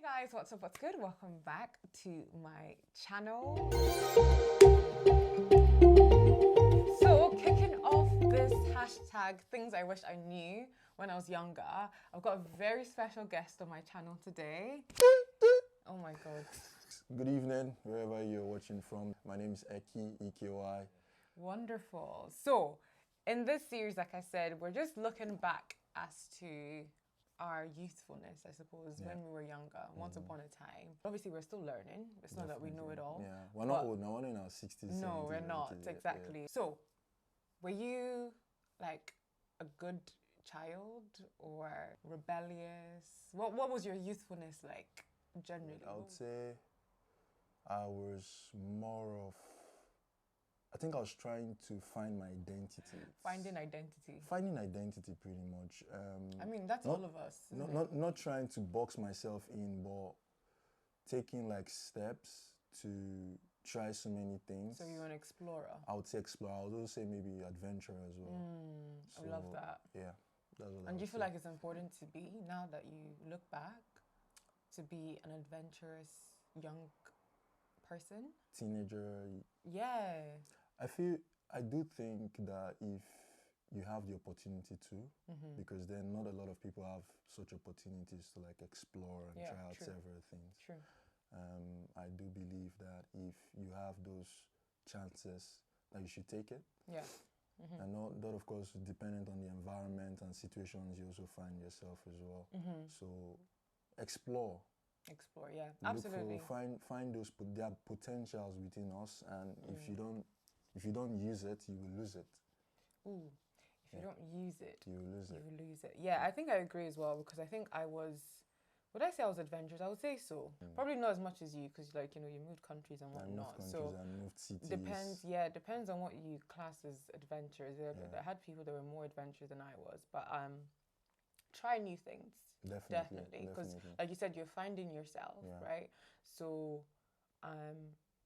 Hey guys, what's up, what's good? Welcome back to my channel. So kicking off this hashtag things I wish I knew when I was younger, I've got a very special guest on my channel today. Oh my god. Good evening, wherever you're watching from. My name is Eki, E-K-Y. Wonderful. So in this series, like I said, we're just looking back as to our youthfulness, I suppose, when we were younger, once upon a time. Obviously, we're still learning. It's not that we know it all. Yeah, we're not old now, we're in our 60s. No, 70s, we're not, 80s, exactly. Yeah. So, were you like a good child or rebellious? What was your youthfulness like, generally? I would say I was more of, I think I was trying to find my identity. Finding identity. Finding identity, pretty much. I mean, that's all of us. Not trying to box myself in, but taking like steps to try so many things. So you're an explorer. I would say explorer. I would also say maybe adventurer as well. I love that. Yeah, that's what. And do you feel like it's important to be, now that you look back, to be an adventurous young person? Teenager. Yeah. I do think that if you have the opportunity to, because then not a lot of people have such opportunities to like explore and try out several things. True. I do believe that if you have those chances, that you should take it. Yeah. And not that, of course, dependent on the environment and situations you also find yourself as well. So explore. Explore, yeah, Look absolutely. Find those there are potentials within us, and if you don't use it, you will lose it. Ooh, if you don't use it, you will lose it. You will lose it. Yeah, I think I agree as well, because I think I was. Would I say I was adventurous? I would say so. Probably not as much as you, because like, you know, you moved countries and whatnot. I moved cities. Depends on what you class as adventures. I had people that were more adventurous than I was, but try new things. Definitely, because like you said, you're finding yourself, right? So,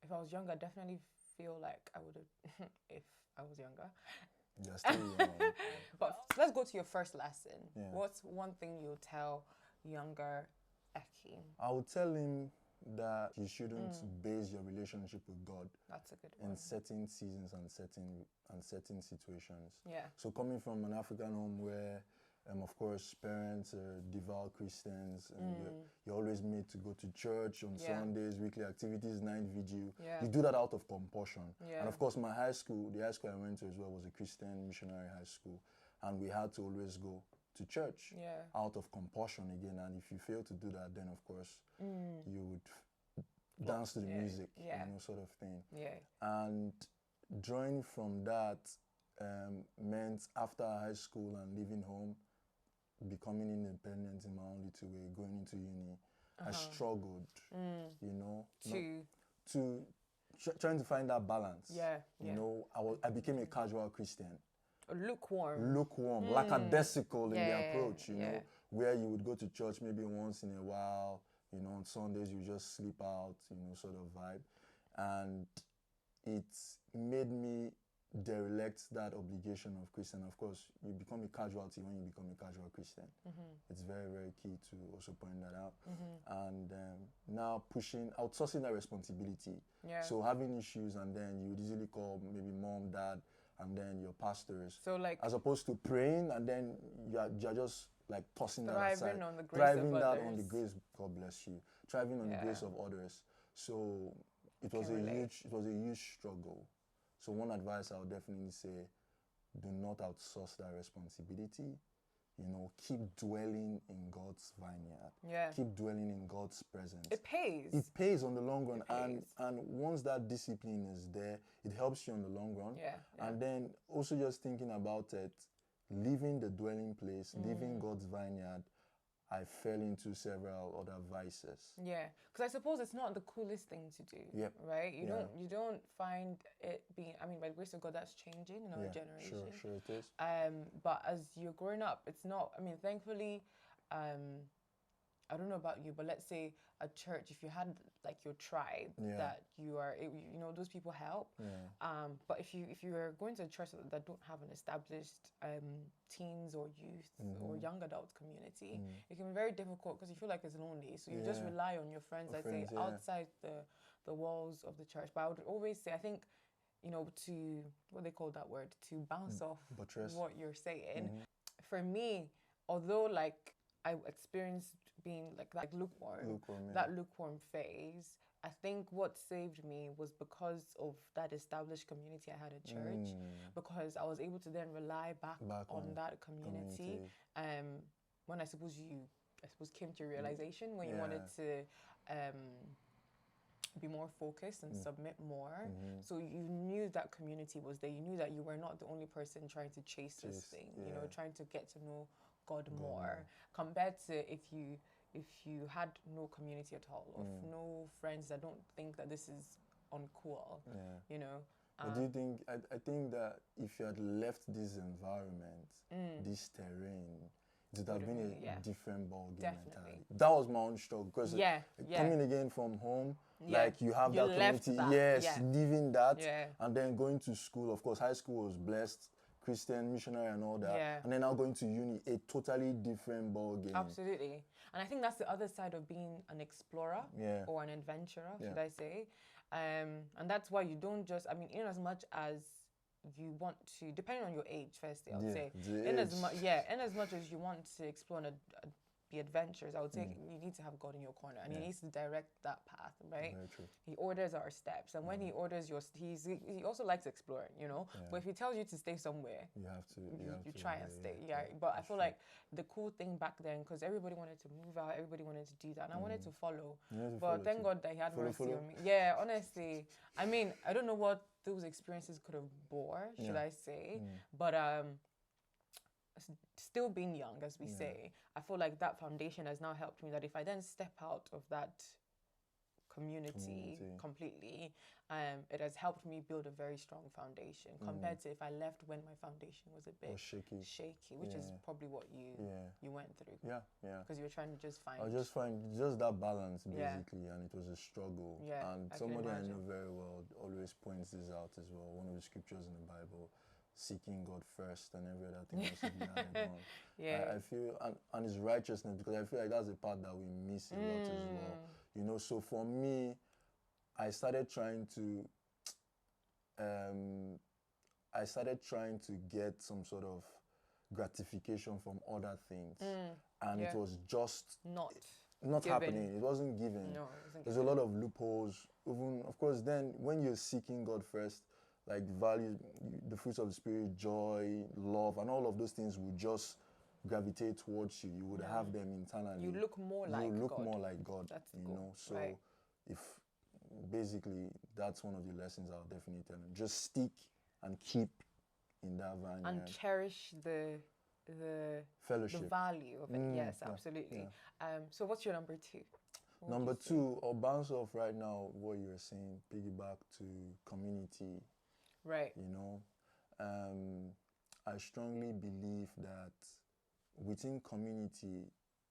if I was younger, I definitely feel like I would have, if I was younger. You're still young. But let's go to your first lesson. Yeah. What's one thing you'll tell younger Eki? I would tell him that you shouldn't base your relationship with God. That's a good one. In certain seasons and certain situations. Yeah. So coming from an African home where, of course, parents are devout Christians, and you're always made to go to church on Sundays, weekly activities, night vigil. Yeah. You do that out of compulsion. Yeah. And of course, the high school I went to as well was a Christian missionary high school, and we had to always go to church out of compulsion again. And if you fail to do that, then of course you would dance to the music, sort of thing. Yeah. And drawing from that meant after high school and leaving home, becoming independent in my own little way, going into uni, I struggled, trying to find that balance. Yeah. You know, I became a casual Christian. Lukewarm. Lackadaisical in the approach, you know, where you would go to church maybe once in a while, you know, on Sundays you just sleep out, you know, sort of vibe. And it made me derelict that obligation of Christian. Of course, you become a casualty when you become a casual Christian. It's very, very key to also point that out. And now outsourcing that responsibility. Yeah. So having issues, and then you would easily call maybe mom, dad, and then your pastors. So like, as opposed to praying, and then you're just like tossing that aside. On the grace of others. On the grace, God bless you. Thriving on the grace of others. So it was a huge struggle. So one advice I would definitely say, do not outsource that responsibility. You know, keep dwelling in God's vineyard. Yeah. Keep dwelling in God's presence. It pays. It pays on the long run. And once that discipline is there, it helps you on the long run. Yeah. And then also just thinking about it, leaving the dwelling place, leaving God's vineyard, I fell into several other vices. Yeah, because I suppose it's not the coolest thing to do, right? You don't find it being, I mean, by the grace of God, that's changing in our generation. Sure it is. But as you're growing up, it's not, I mean, thankfully, I don't know about you, but let's say a church, if you had like your tribe that you are, you know, those people help. But if you are going to a church that don't have an established teens or youth or young adult community, it can be very difficult because you feel like it's lonely. So you just rely on your friends, outside the walls of the church. But I would always say, I think, you know, to, what they call that word, to bounce off what you're saying. For me, although like I experienced being like that lukewarm phase, I think what saved me was because of that established community I had at church, because I was able to then rely back on that community. When I suppose came to realization when you wanted to be more focused and submit more. So you knew that community was there. You knew that you were not the only person trying to chase this thing, you know, trying to get to know God more, compared to if you had no community at all, or no friends that don't think that this is uncool, you know. But do you think, I think that if you had left this environment, this terrain, it would have been a different ball game entirely. That was my own struggle, because coming again from home, like you have that community, leaving that, and then going to school. Of course, high school was blessed, Christian, missionary and all that, and then now going to uni, a totally different ball game. Absolutely. And I think that's the other side of being an explorer or an adventurer, should I say. And that's why you don't just, I mean, in as much as you want to, depending on your age, firstly, I would say, in as much as you want to explore and be adventurous, I would say you need to have God in your corner, and He needs to direct that path, right? Very true. He orders our steps, and when He orders yours, he also likes exploring, you know. But if He tells you to stay somewhere, you try and stay. But I feel like the cool thing back then, because everybody wanted to move out, everybody wanted to do that, and I wanted to follow. But thank God that He had mercy on me. Yeah, honestly, I mean, I don't know what those experiences could have bore, should I say, but still being young, as we say, I feel like that foundation has now helped me, that if I then step out of that community completely, it has helped me build a very strong foundation compared to if I left when my foundation was a bit shaky, which is probably what you went through. Because you were trying to just find... I just find just that balance, basically, and it was a struggle. And somebody I know very well always points this out as well, one of the scriptures in the Bible, seeking God first and every other thing else will be added on. I feel, and it's righteousness, because I feel like that's the part that we miss a lot as well. You know, so for me, I started trying to get some sort of gratification from other things, and it was just not happening. It wasn't given. No, it wasn't There's a lot of loopholes. Even, of course, then when you're seeking God first, like values, the fruits of the Spirit, joy, love, and all of those things will just gravitate towards you. You would have them internally. You look more like God. You look more like God. That's you cool. know. So if basically that's one of the lessons I'll definitely tell them. Just stick and keep in that vein. And cherish the fellowship, the value of it. Yes, absolutely. So what's your number two? Number two, I'll bounce off right now what you were saying, piggyback to community. Right. You know, I strongly believe that within community,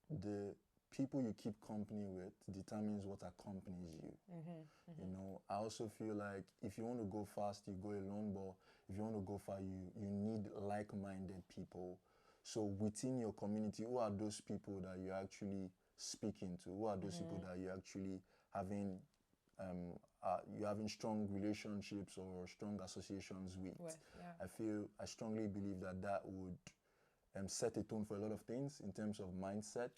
the people you keep company with determines what accompanies you. You know, I also feel like if you want to go fast, you go alone, but if you want to go far, you need like-minded people. So within your community, who are those people that you're actually speaking to? Who are those people that you're actually having you're having strong relationships or strong associations with? I strongly believe that would set a tone for a lot of things in terms of mindset,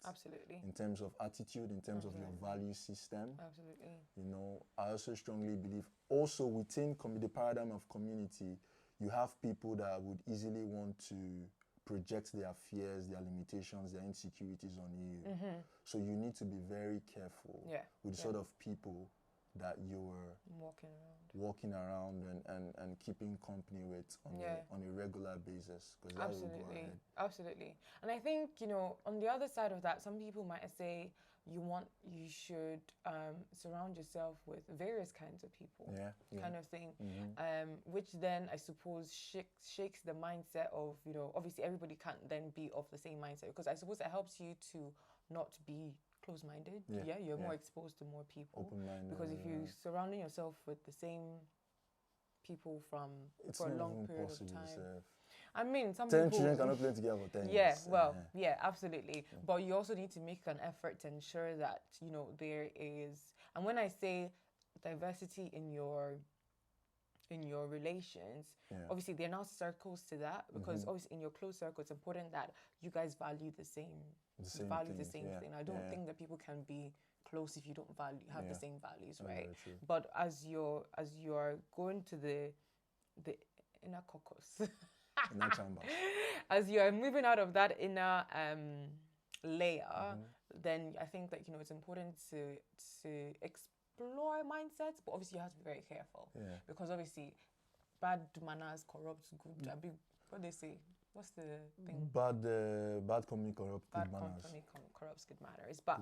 in terms of attitude, in terms of your value system. You know, I also strongly believe also within the paradigm of community, you have people that would easily want to project their fears, their limitations, their insecurities on you. So you need to be very careful with the sort of people that you're walking around and keeping company with on a regular basis. Absolutely. And I think, you know, on the other side of that, some people might say you should surround yourself with various kinds of people, kind of thing, which then I suppose shakes the mindset of, you know, obviously everybody can't then be of the same mindset, because I suppose it helps you to not be close-minded. Yeah, you're more exposed to more people. Open-minded. Because if you're surrounding yourself with the same people for a long period of time. I mean, some 10 people... 10 children cannot play together for 10 years. Yeah, well, absolutely. But you also need to make an effort to ensure that, you know, there is... And when I say diversity in your relations, obviously there are now circles to that, because obviously in your close circle, it's important that you guys value the same thing. I don't think that people can be close if you don't have the same values, right? But as you're going to the inner caucus, inner chamber, as you're moving out of that inner layer, then I think that, you know, it's important to explore mindsets, but obviously you have to be very careful, because obviously bad manners corrupts good. What they say? What's the thing? Bad company corrupts good manners. Bad company corrupts good manners. But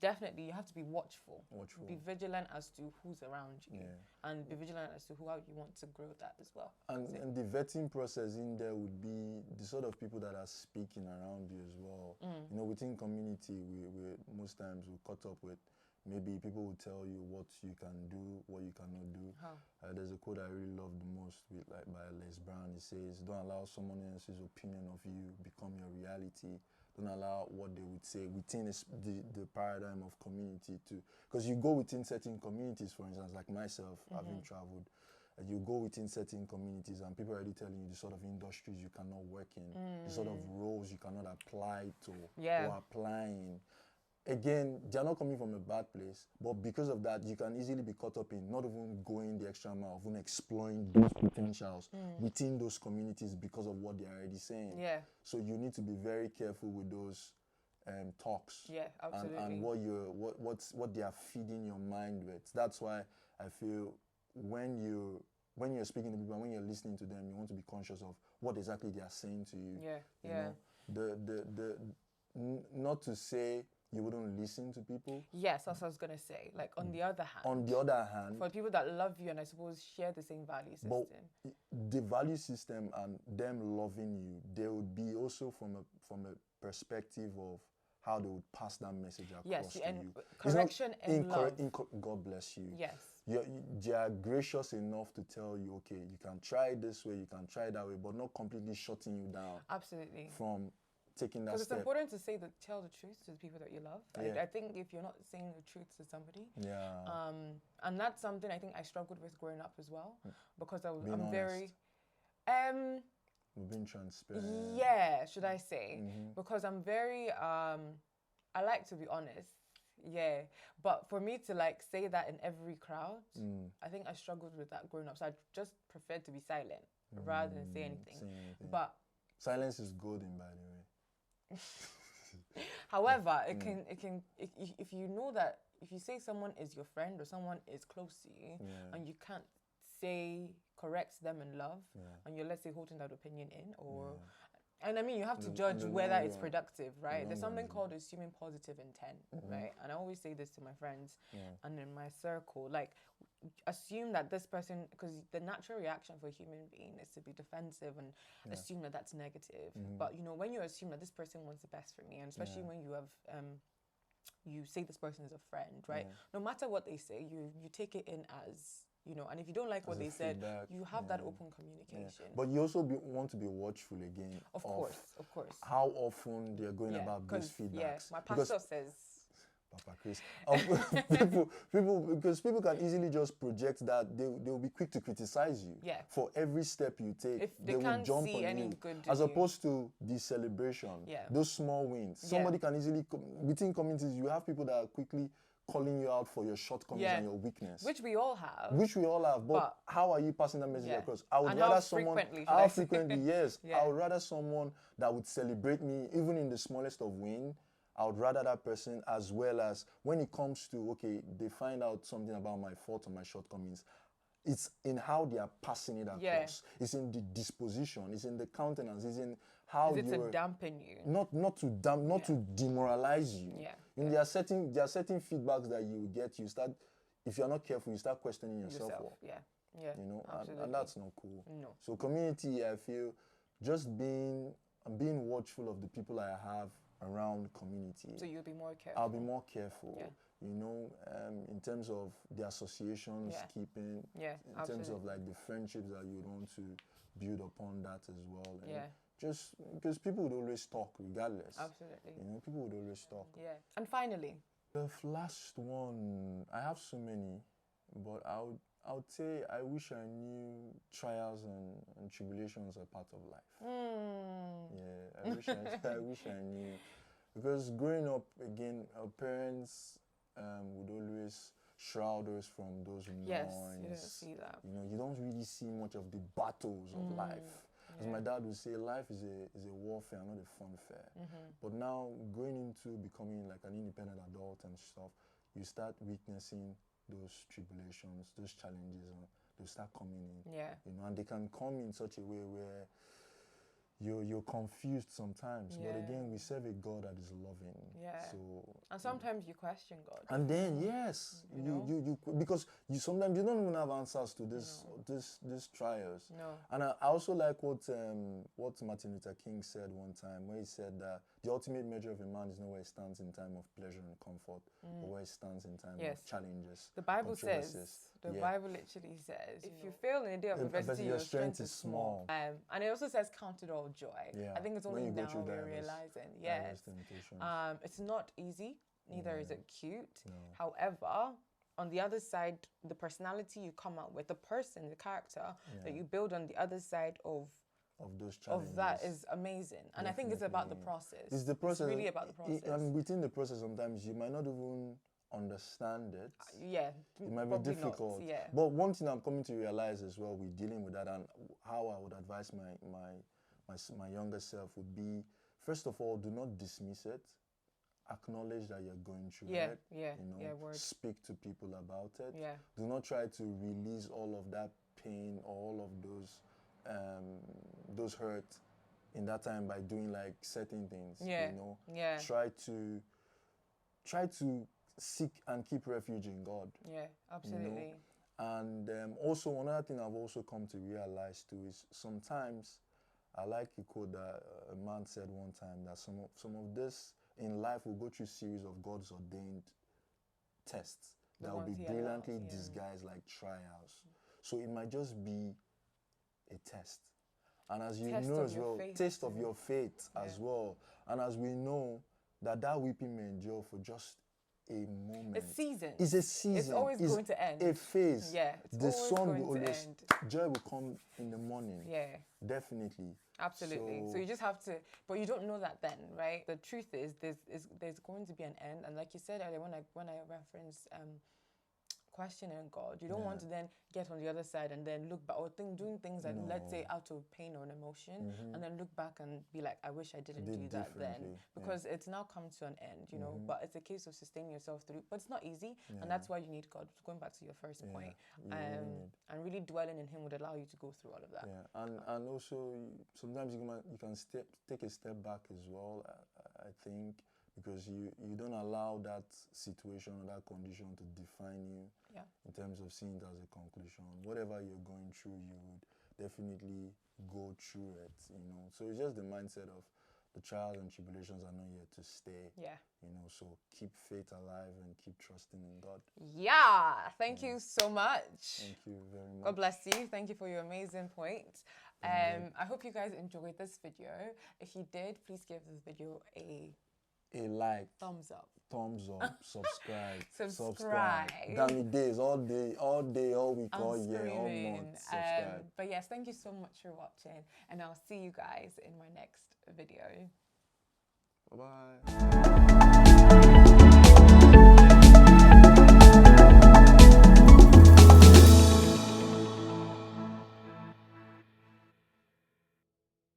definitely you have to be watchful. Be vigilant as to who's around you, and be vigilant as to how you want to grow that as well. And the vetting process in there would be the sort of people that are speaking around you as well. You know, within community, we most times we caught up with maybe people will tell you what you can do, what you cannot do. There's a quote I really love the most by Les Brown. It says, don't allow someone else's opinion of you become your reality. Don't allow what they would say within the paradigm of community too. Because you go within certain communities, for instance, like myself, having traveled, you go within certain communities and people are already telling you the sort of industries you cannot work in, the sort of roles you cannot apply to or applying. Again, they're not coming from a bad place, but because of that, you can easily be caught up in not even going the extra mile, even exploring those potentials within those communities because of what they're already saying. So you need to be very careful with those talks. Absolutely. And what they are feeding your mind with. That's why I feel when you're speaking to people and when you're listening to them, you want to be conscious of what exactly they are saying to you. You know? Not to say you wouldn't listen to people. Yes, that's what I was going to say. Like, on the other hand, for people that love you and I suppose share the same value system. But the value system and them loving you, they would be also from a perspective of how they would pass that message across to you. Correction and love. God bless you. Yes. They are gracious enough to tell you, okay, you can try it this way, you can try it that way, but not completely shutting you down. Absolutely. From taking that step. Because it's important to tell the truth to the people that you love. I think if you're not saying the truth to somebody, and that's something I think I struggled with growing up as well, because I'm very, we've been transparent. Yeah, should I say? Because I'm very, I like to be honest. Yeah, but for me to like say that in every crowd, I think I struggled with that growing up. So I just preferred to be silent rather than say anything. But silence is golden, by the way. However, it can if you know that if you say someone is your friend or someone is close to you and you can't correct them in love and you're, let's say, holding that opinion in, or and I mean, you have to judge whether it's productive, right? There's something called assuming positive intent, right? And I always say this to my friends and in my circle, like, assume that this person, because the natural reaction for a human being is to be defensive and assume that that's negative. But, you know, when you assume that this person wants the best for me, and especially when you have, you say this person is a friend, right? No matter what they say, you take it in as, you know, and if you don't like what they said, you have that open communication. But you also want to be watchful again. Of course. How often they're going about these feedbacks. My pastor says, Papa Chris, because people can easily just project that they will be quick to criticize you for every step you take. If they will jump on you, as opposed to the celebration, those small wins. Somebody can easily, within communities, you have people that are quickly calling you out for your shortcomings and your weakness. Which we all have. But how are you passing that message across? I would rather someone... How frequently, yes. I would rather someone that would celebrate me, even in the smallest of win. I would rather that person, as well as when it comes to, okay, they find out something about my faults or my shortcomings. It's in how they are passing it across. It's in the disposition. It's in the countenance. It's in how you... Is it to dampen you? Not to demoralize you. You know, there are certain feedbacks that you get. You start, if you're not careful, you start questioning yourself. You know, and that's not cool. No. So community, I feel, just being watchful of the people I have around community. So you'll be more careful. I'll be more careful. You know, in terms of the associations keeping, in terms of like the friendships that you want to build upon that as well. And just because people would always talk regardless. Absolutely. You know, people would always talk. Yeah. And finally, the last one, I have so many, but I would say I wish I knew trials and tribulations are part of life. Yeah, I wish I knew. Because growing up, again, our parents would always shroud us from those noise. Yes, you don't see that. You know, you don't really see much of the battles of life. As my dad would say, life is a warfare, not a fun fair. But now, going into becoming like an independent adult and stuff, you start witnessing those tribulations, those challenges, and they start coming in. You know, and they can come in such a way where you're confused sometimes. But again, we serve a God that is loving. So and sometimes you question God. And then you because you sometimes you don't even have answers to these trials. And I also like what Martin Luther King said one time, where he said that the ultimate measure of a man is not where he stands in time of pleasure and comfort, but where he stands in time of challenges. The Bible says, Bible literally says, if you fail in a day of adversity, your strength is small. And it also says, count it all joy. I think it's only now we're realizing. It's not easy, neither is it cute. However, on the other side, the personality you come out with, the person, the character that you build on the other side of those challenges. Of that is amazing. And I think it's about the process. It's the process. It's really about the process. And within the process, sometimes you might not even understand it. It might be difficult. Not, But one thing I'm coming to realize as well with dealing with that, and how I would advise my younger self would be, first of all, do not dismiss it. Acknowledge that you're going through it. Speak to people about it. Do not try to release all of that pain or all of those hurt in that time by doing like certain things. You know, try to seek and keep refuge in God. Absolutely. You know? And also another thing I've also come to realize too is sometimes I like a quote that a man said one time, that some of this in life will go through a series of God's ordained tests that will be brilliantly disguised like trials. So it might just be a test. And as you know as well, taste of your faith as well. And as we know that weeping may endure for just a moment. A season. It's a season. It's always going to end. A phase. The sun will always end. Joy will come in the morning. Definitely. Absolutely. So you just have to, but you don't know that then, right? The truth is there's going to be an end. And like you said earlier, when I referenced questioning God, you don't want to then get on the other side and then look back or doing things that let's say out of pain or an emotion, and then look back and be like, I wish I didn't do that then, because it's now come to an end, you know. But it's a case of sustaining yourself through. But it's not easy, and that's why you need God. Going back to your first point, and really dwelling in Him would allow you to go through all of that. And also sometimes you can take a step back as well. I think. Because you don't allow that situation or that condition to define you in terms of seeing it as a conclusion. Whatever you're going through, you would definitely go through it, you know. So it's just the mindset of the trials and tribulations are not here to stay. You know, so keep faith alive and keep trusting in God. Thank you so much. Thank you very much. God bless you. Thank you for your amazing point. I hope you guys enjoyed this video. If you did, please give this video a like, thumbs up, subscribe. Dammy days, all day, all week, all year, all month. Subscribe. But yes, thank you so much for watching, and I'll see you guys in my next video. Bye-bye.